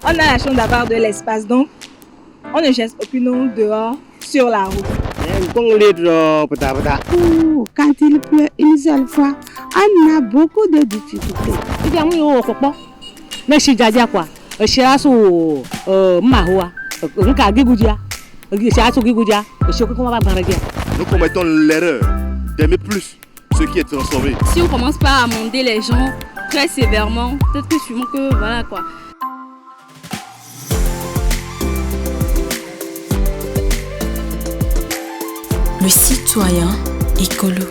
On a la chance d'avoir de l'espace, donc on ne jette aucune eau dehors sur la route. Quand il pleut une seule fois, on a beaucoup de difficultés. Nous commettons l'erreur d'aimer plus ce qui est transformé. Si on commence pas à amender les gens très sévèrement, peut-être que sûrement que voilà quoi. Le citoyen écolo.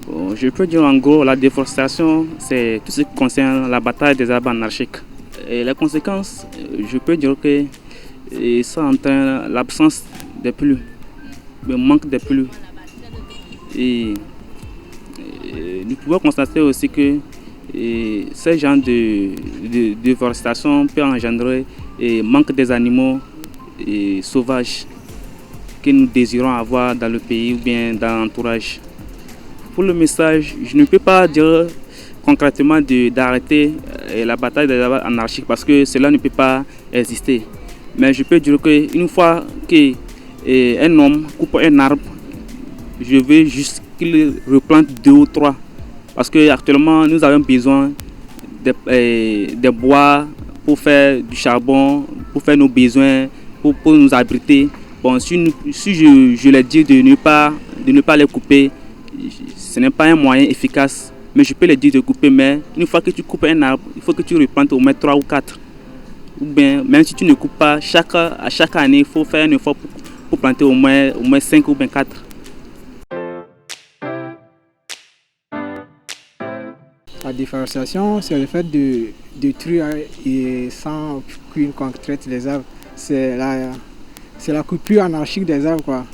Bon, je peux dire en gros, la déforestation, c'est tout ce qui concerne la bataille des arbres anarchiques. Et les conséquences, je peux dire que ça entraîne l'absence des pluies, le manque de pluies. Et nous pouvons constater aussi que ce genre de déforestation peut engendrer un manque des animaux sauvages que nous désirons avoir dans le pays ou bien dans l'entourage. Pour le message, je ne peux pas dire concrètement d'arrêter la bataille des arbres anarchiques parce que cela ne peut pas exister. Mais je peux dire qu'une fois qu'un homme coupe un arbre, je veux juste qu'il replante 2 ou 3. Parce qu'actuellement, nous avons besoin de bois pour faire du charbon, pour faire nos besoins, pour nous abriter. Bon, si je les dis de ne pas les couper, ce n'est pas un moyen efficace. Mais je peux les dire de couper. Mais une fois que tu coupes un arbre, il faut que tu replantes au moins 3 ou 4. Ou bien, même si tu ne coupes pas, à chaque année, il faut faire un effort pour planter au moins 5 ou bien 4. La déforestation, c'est le fait de détruire et sans qu'une concrète les arbres. C'est la coupure anarchique des arbres, quoi,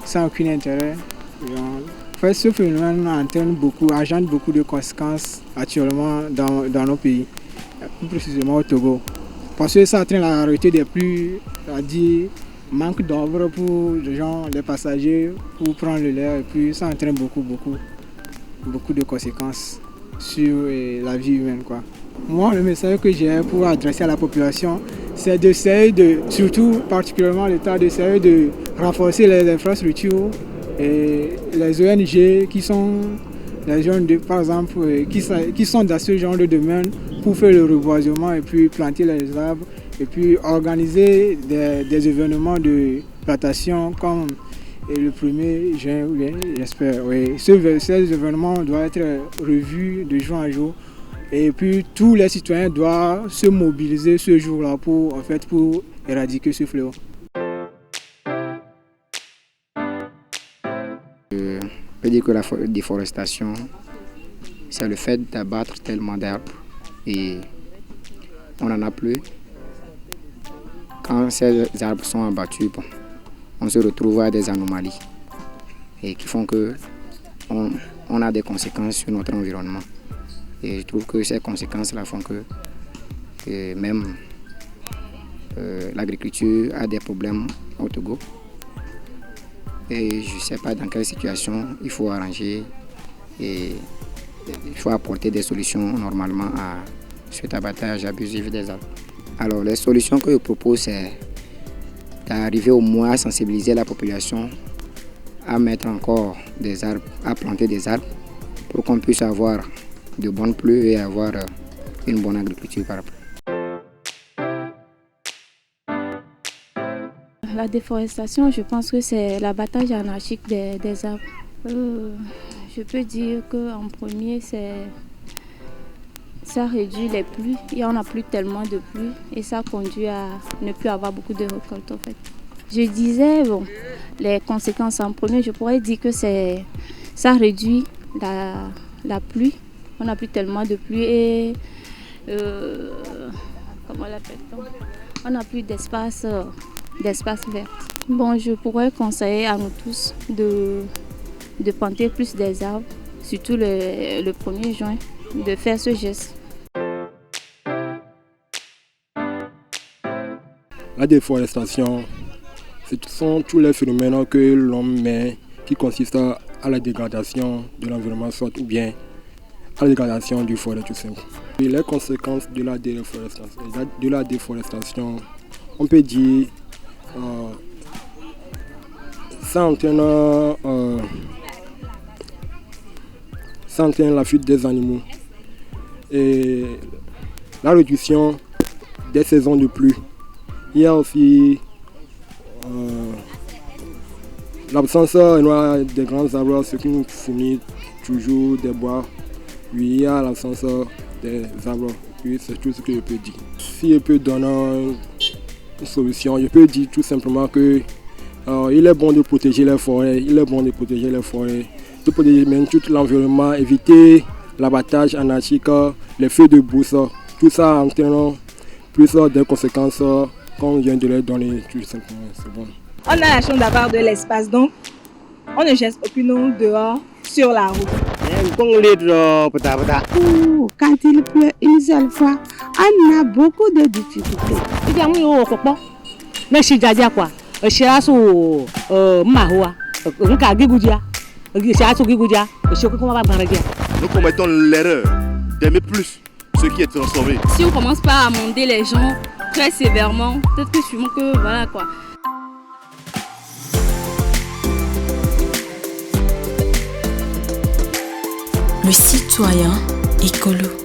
sans aucun intérêt. En fait, ce phénomène engendre beaucoup de conséquences actuellement dans nos pays, plus précisément au Togo. Parce que ça entraîne la rareté des pluies, c'est-à-dire manque d'ombre pour les passagers, pour prendre le lait, et puis ça entraîne beaucoup de conséquences sur la vie humaine, quoi. Moi, le message que j'ai pour adresser à la population, c'est d'essayer surtout particulièrement l'État, d'essayer de renforcer les infrastructures et les ONG qui sont les ONG, par exemple, qui sont dans ce genre de domaine pour faire le reboisement et puis planter les arbres et puis organiser des événements de plantation comme le 1er juin, j'espère. Oui. Ces événements doivent être revus de jour en jour. Et puis tous les citoyens doivent se mobiliser ce jour-là pour éradiquer ce fléau. Je peux dire que la déforestation, c'est le fait d'abattre tellement d'arbres et on n'en a plus. Quand ces arbres sont abattus, on se retrouve à des anomalies et qui font qu'on a des conséquences sur notre environnement. Et je trouve que ces conséquences-là font que même l'agriculture a des problèmes au Togo. Et je ne sais pas dans quelle situation il faut arranger et il faut apporter des solutions normalement à cet abattage abusif des arbres. Alors les solutions que je propose, c'est d'arriver au moins à sensibiliser la population à mettre encore des arbres, à planter des arbres pour qu'on puisse avoir de bonnes pluies et avoir une bonne agriculture par rapport. La déforestation, je pense que c'est l'abattage anarchique des arbres. Je peux dire qu'en premier, ça réduit les pluies. Il n'y en a plus tellement de pluie et ça conduit à ne plus avoir beaucoup de récoltes en fait. Je disais, les conséquences en premier, je pourrais dire que ça réduit la pluie. On n'a plus tellement de pluie et comment l'appelle-t-on ? On n'a plus d'espace vert. Bon, je pourrais conseiller à nous tous de planter plus des arbres, surtout le 1er juin, de faire ce geste. La déforestation, ce sont tous les phénomènes que l'homme met qui consistent à la dégradation de l'environnement, soit ou bien à la dégradation du forêt tout simple. Et les conséquences de la déforestation, on peut dire ça entraîne la fuite des animaux et la réduction des saisons de pluie. Il y a aussi l'absence des grands arbres, ce qui nous fournit toujours des bois. Oui, il y a l'absence des arbres. Oui, c'est tout ce que je peux dire. Si je peux donner une solution, je peux dire tout simplement que il est bon de protéger les forêts, de protéger même tout l'environnement, éviter l'abattage anarchique, les feux de brousse, tout ça entraînant plus des conséquences qu'on vient de les donner, tout simplement. C'est bon. On a la chance d'avoir de l'espace, donc on ne jette aucune eau dehors sur la route. Quand il pleut une seule fois, on a beaucoup de difficultés. Nous commettons l'erreur d'aimer plus ce qui est transformé. Si on commence pas à amender les gens très sévèrement, peut-être que sûrement que voilà quoi. Le citoyen écolo.